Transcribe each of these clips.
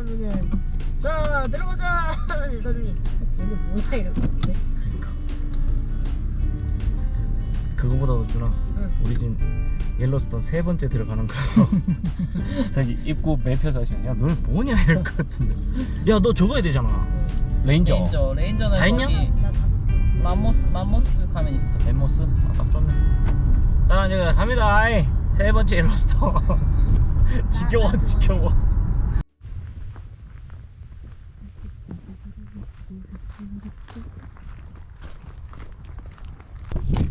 하면은 자 들어가자 하면 사장님 얘는 뭐야 이러는데. 그러니까 그거보다도 준아 응. 우리 지금 옐로스톤 3번째 들어가는 거라서 자기 입구 매표자 시간 야 너는 뭐냐 이럴 것 같은데 야 너 적어야 되잖아. 레인저 레인저는 다 했냐? 거기 나 5개. 맘모스 가면 있어. 엠모스? 아, 딱 좋네. 자 이제 갑니다. 아이, 3번째 옐로스톤. 지겨워 지겨워.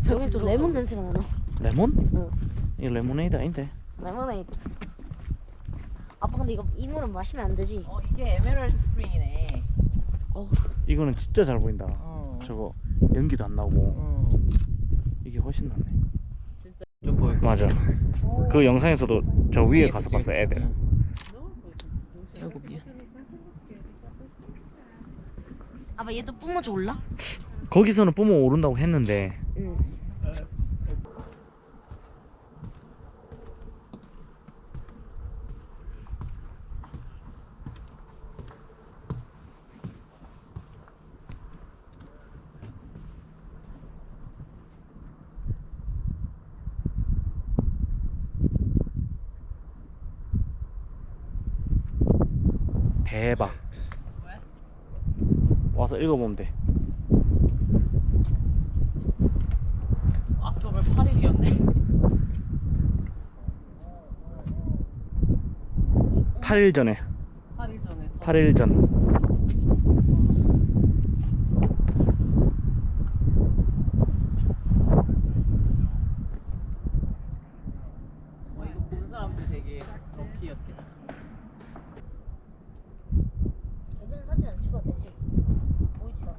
여긴 또 레몬 냄새가 나나? 레몬? 응. 이거 레모네이드 아닌데? 레모네이드. 아빠 근데 이거 이 물은 마시면 안 되지. 이게 에메랄드 스프링이네. 이거는 진짜 잘 보인다. 저거 연기도 안 나오고 이게 훨씬 낫네. 진짜 좀 보일 거. 맞아. 그 영상에서도 저 위에 가서 봤어 애들. 아이고 미안. 아빠 얘도 뿜어져 올라? 거기서는 뿜어 오른다고 했는데 응. 대박. 와서 읽어보면 돼. 악토벌 8일이었네. 8일 전에. 8일 전에. 8일 전. 이거 보는 사람들 되게 럭키였대. 여기는 사진 안 찍어도 되지. 보이지도 않아.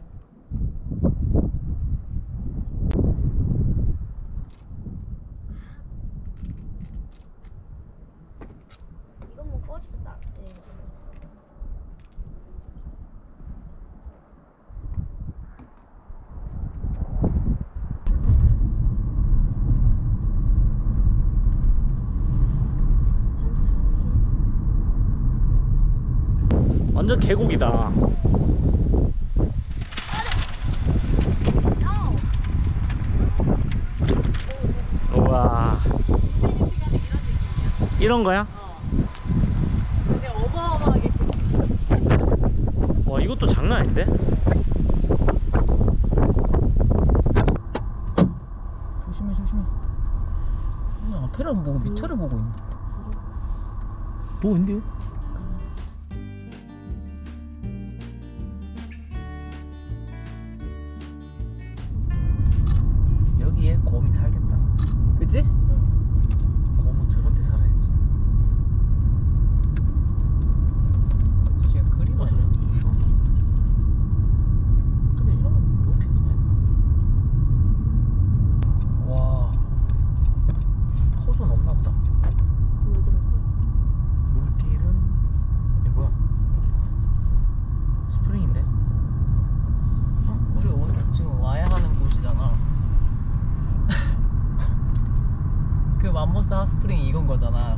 이건 뭐 꺼지면 딱 돼. 완전 계곡이다. 우와. 이런 거야? 근데 어마어마하게 와 이것도 장난 아닌데? 조심해. 그냥 앞에를 안 보고 밑에를 보고 있네. 뭐 인데요? 여기에 곰이 살겠다. 그치? 곰은 저런 데 살아야지. 지금 그림 맞아. 아니야? 근데 이러면 높이에서 봐야 와 호수는 없나 보다. 왜 저럴까? 물길은 이게 뭐야? 스프링인데? 우리 오늘 지금 와야 하는 곳이잖아. 그 맘모스 핫스프링이 이건 거잖아.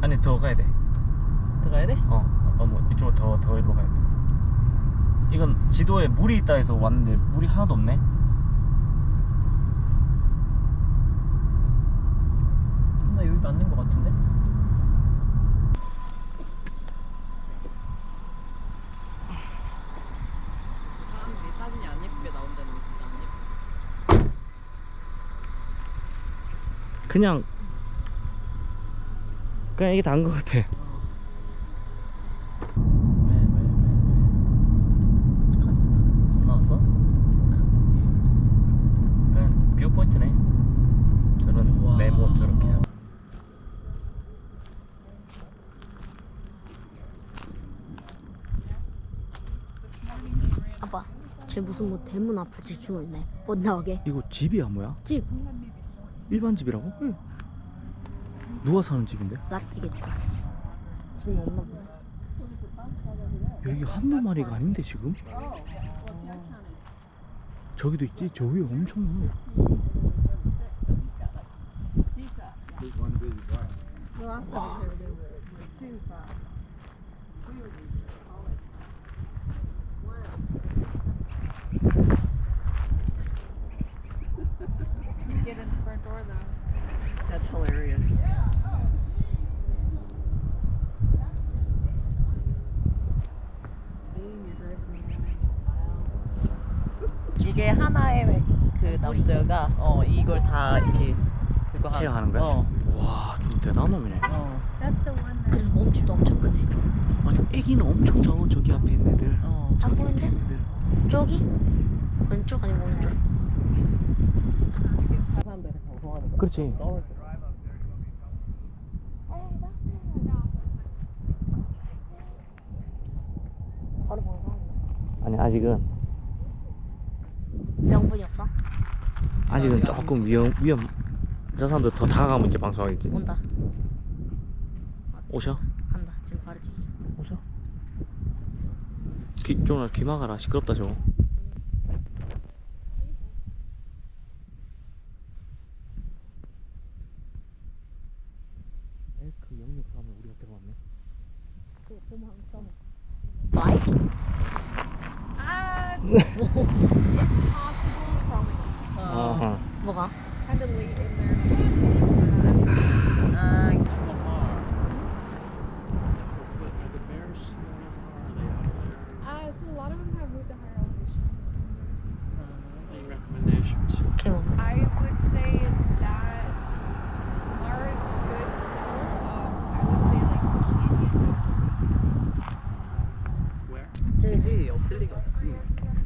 아니 더 가야 돼. 들어가야 돼? 뭐 이쪽으로 더 일로 가야 돼. 이건 지도에 물이 있다 해서 왔는데 물이 하나도 없네. 나 여기 맞는 거 같은데? 사람들이 사진이 안 예쁘게 나온다는 게 진짜 안 예뻐. 그냥 이게 다인 것 같아. 가신다. 나왔어? 그냥 뷰 포인트네. 저런 우와. 네모 저렇게. 아빠, 쟤 무슨 뭐 대문 앞을 지키고 있네. 못 나오게. 이거 집이야 뭐야? 집. 일반 집이라고? 응. 누가 사는 집인데? 락지겠지. 집 넣나 보네. 여기 한두 마리가 아닌데 지금? 저기도 있지? 저 위에 엄청 많아. too fast. It's weird. You get in the front door though. That's hilarious. 이게 하나의 그 남자가 이걸 다 이렇게 그거 하는 케어하는 거야? 와, 좀 대단한 놈이네. That's the one that. 그래서 몸집도 엄청 크네. 아니, 애기는 엄청 작아. 저기 앞에 있는 애들. 저기 안 밑에 보이는데? 있는 애들. 저기? 왼쪽 아니면 오른쪽? 사람들이 방송하는 거. 그렇지. 바로 방송하는 아니, 아직은 명분이 없어? 아직은 조금 위험. 저 사람들 더 다가가면 이제 방송하겠지. 온다. 오셔. 한다. 지금 바로 뒤지. 오셔. 귀 막아라. 시끄럽다 저거. 엘크 063을 우리가 데려왔네. 그 보면 한번 마이크? It's possible, probably. 아하. 뭐가? Kind of late in their meeting season, so not as so a lot of them have moved to higher elevations. Any recommendations? 개원. I would say that Lamar is good still. I would say like Canyon. Where? 저기 그지 없을 리가 없지.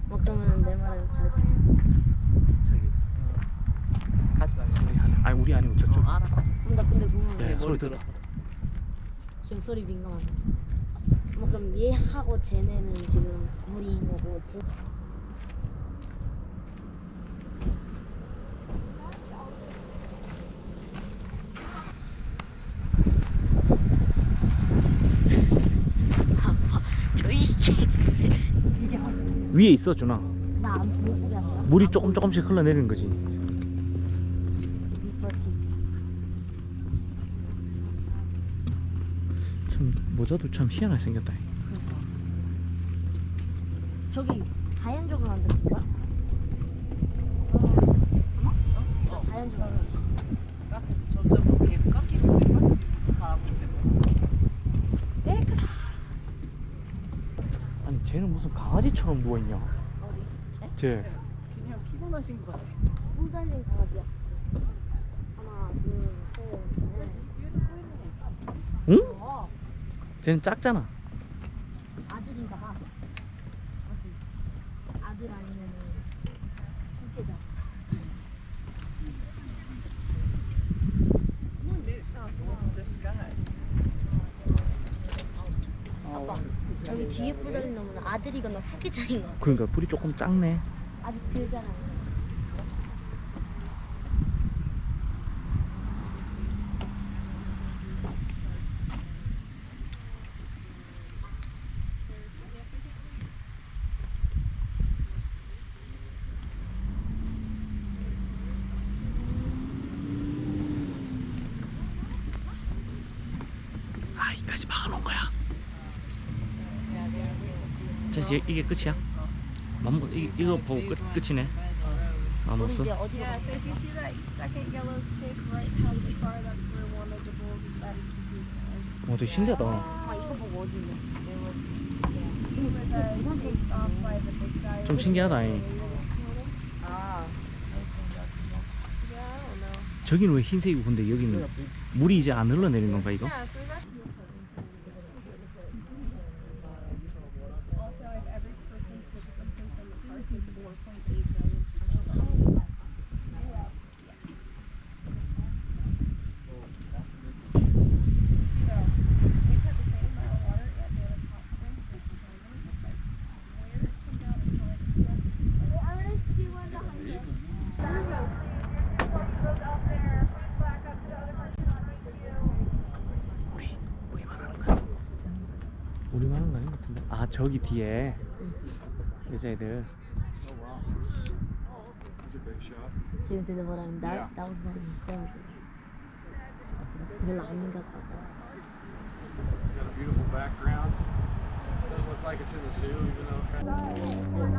뭐 그러면 내 말을 잘 듣. 저기. 가지 말고. 아니 우리 아니고 저쪽. 알아. 나 근데 궁금해. 야, 소리 들어. 지금 소리 민감하네. 뭐 그럼 얘하고 쟤네는 지금 무리인 거고 쟤. 아빠 저이 씨. 이게 위에 있어 준아. 나안 보고 그냥. 물이 조금씩 흘러내리는 거지. 참 모자도 참 희한하게 생겼다. 저기 자연적으로 만든 거야? 저 자연적으로. 점점 더 계속 깎이고 있을 바람 때문에. 아니 쟤는 무슨 강아지처럼 누워 있냐? 어디? 쟤? 쟤. 그냥 피곤하신 것 같아. 뿔 달린 강아지야. 하나, 둘, 셋, 넷. 응? 어, 쟤는 작잖아. 아들인가 봐. 맞지? 아들 아니면은 후계자. It wasn't this guy. 아빠, 저기 뒤에 뿔 달린 놈은 아들이거나 후계자인 거 같아. 그러니까 불이 조금 작네. 아직 들잖아. 아 이까지 막아놓은 거야. 자 이게 끝이야? 이거 보고 끝이네. 우리 마모스. 이제 어디로 Yeah, 가? so if you see that second yellow stick right behind the car, that's where one of the bulls is that is. 와 되게 신기하다. 아 이거 보고 어디 있냐? 이거 But 진짜 he 이만큼 takes off by the big guy. 좀 신기하다. 이. 아 Yeah, I don't know. 저기는 왜 흰색이고 근데 여기는 물이 이제 안 흘러내리는 건가 이거? Yeah, so that's also if every person took something from the park, it's 4.8 million people. So we put the same amount of water at the other hot springs as the diamond, but like where it comes out and how it expresses itself. 우리 말하는 거야? 우리 말하는 거 아닌 것 같은데? 아 저기 뒤에 여자애들. 지금 쟤네 뭐라면 나오는 그런 거 별로 아닌가 봐. like it's in the zoo, even though.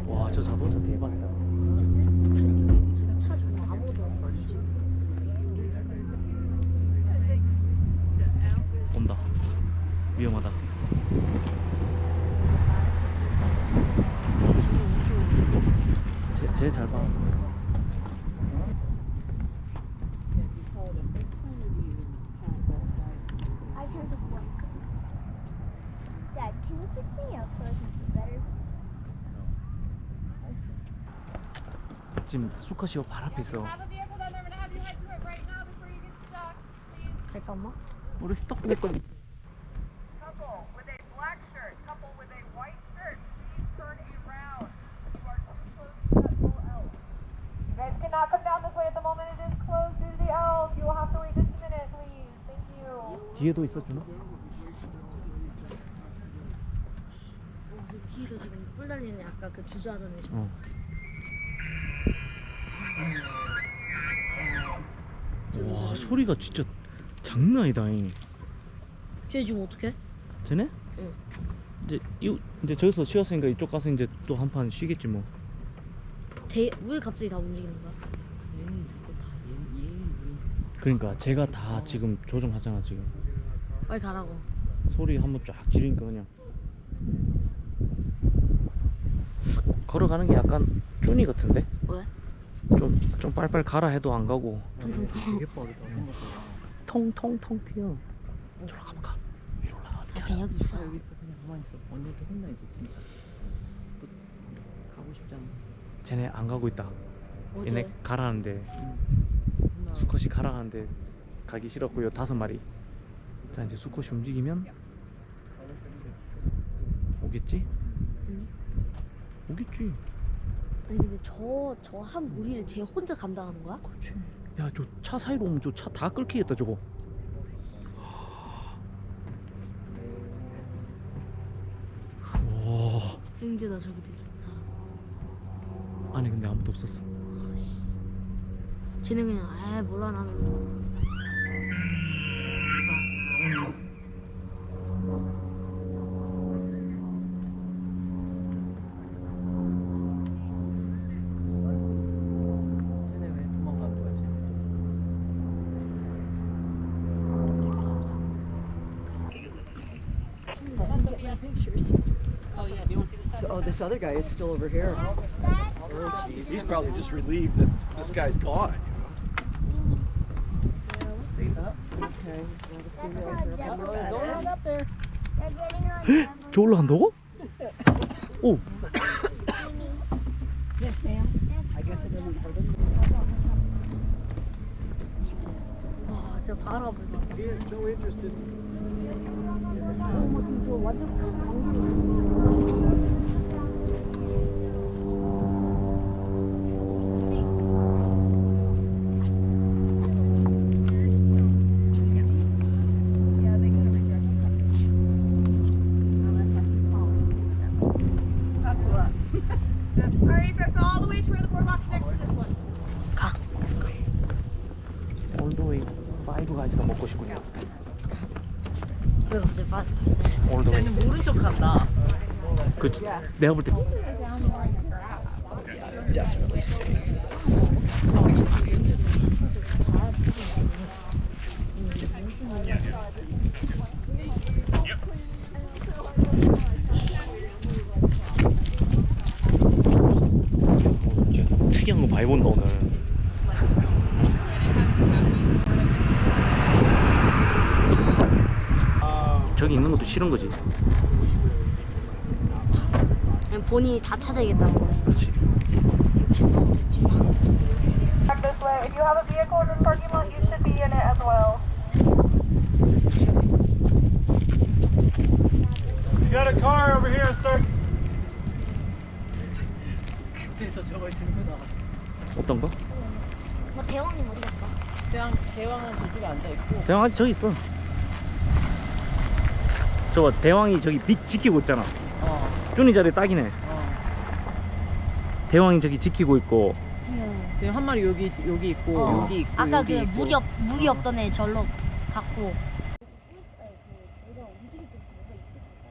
와, 저 자동차 대박이다. 차 중에 아무도 없어 지금. 온다. 위험하다. 쟤잘 봐. I can just one. Dad, can you pick me up so I can see better? 지금 수컷이 발 앞에 있어. Have a vehicle down there. I'm gonna have you head to it right now before you get stuck, please. 잠깐만. 우리 스톱 될 거야. Couple with a black shirt, couple with a white shirt, please turn around. You are too close to that full L. You guys cannot come down this way at the moment. It is closed due to the L's. You will have to wait just a minute, please. Thank you. 뒤에도 있어 준호? 뒤에도 지금 뿔 달리는 아까 그 주저하던 애 지금. 어. 와, 소리가 진짜 장난 아니다. 쟤 지금 어떡해? 쟤네? 응. 이제 저기서 쉬었으니까 이쪽 가서 이제 또 한 판 쉬겠지 뭐. 왜 갑자기 다 움직이는 거야? 얘는 이거 다 얘 그러니까 제가 다 지금 조정하잖아 지금. 빨리 가라고. 소리 한번 쫙 지르니까 그냥 걸어가는 게 약간 쭈니 같은데? 왜? 좀 빨빨 가라 해도 안 가고 퉁퉁퉁. 되게 빠르다 생각보다. 통통통 튀어. 저로 가면 가. 위로 올라가 어떻게 아, 그냥 여기 있어. 아, 여기 있어 그냥 가만히 있어. 언니한테 혼나야지 진짜. 또 가고 싶지 않아. 쟤네 안 가고 있다. 얘네 어제 가라는데 혼나. 수컷이 가라는데 가기 싫었고요. 5마리. 자 이제 수컷이 움직이면 오겠지? 아니. 오겠지. 아니 근데 저 한 무리를 쟤 혼자 감당하는 거야? 그렇지. 야 저 차 사이로 오면 저 차 다 끌키겠다 저거. 와. 행제다 저기 됐어 사람. 아니 근데 아무도 없었어. 아씨. 쟤는 그냥 아 몰라 나는. 쟤네 왜 도망가는 거야 쟤네? So, this other guy is still over here. Oh, He's probably just relieved that this guy's gone. Okay. That's called devil's up there. They're getting on devil's 저 올라간다고? 오. Yes, ma'am. I guess it doesn't hurt him. 와 진짜 바로 앞을 봐. He has no interest in. 진짜 완전 Alrighty, folks, all the way to where the boardwalk connects to this one. 가. 올드웨이 5가지가 먹고 싶군요. 왜 갑자기 빠져? 올드웨이. 쟤는 모른 척한다. 그 내가 볼 때 Definitely stay. 진짜 특이한 거 많이 본다 오늘. 저기 있는 것도 싫은 거지. 그냥 본인이 다 찾아야겠다는 거네. 그렇지. Back this way. If you have a vehicle in this parking lot, you should be in it as well. You got a car over here, sir. 급해서 저걸 들고 나왔어. 어떤 거? 뭐 대왕님 어디 갔어? 대왕은 저쪽에 앉아 있고. 대왕 아직 저기 있어. 저거 대왕이 저기 빛 지키고 있잖아. 어. 쭈니 자리 딱이네. 어. 대왕이 저기 지키고 있고 같은 경우. 지금 한 마리 여기 있고 어. 여기 있고 아까 여기 그 있고. 물이 없던 애 절로 갔고. 저희가 움직일 때 뭐가 있을 것 같아.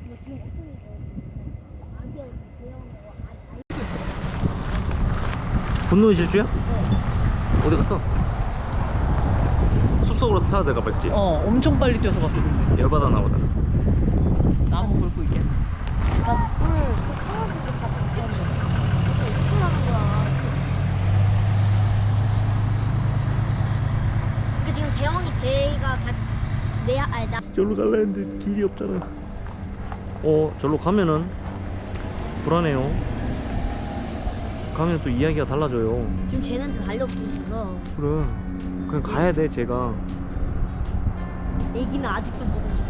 뭐 지금 오픈이 아기에서 대형으로 분노의 질주야? 어디 갔어? 숲속으로 타야 될까 봤지? 엄청 빨리 뛰어서 봤어 근데. 열받아 나보다. 나무 긁고 있겠네. 가서 뿔 풀어주고 가서 있는데 오픈하는 거야. 그 지금 대왕이 제가 나 절로 갈라 했는데 길이 없잖아. 절로 가면은 불안해요. 가면 또 이야기가 달라져요. 지금 쟤네한테 달려붙어 있어서 그래. 그냥 가야 돼, 제가. 애기는 아직도 못 움직여.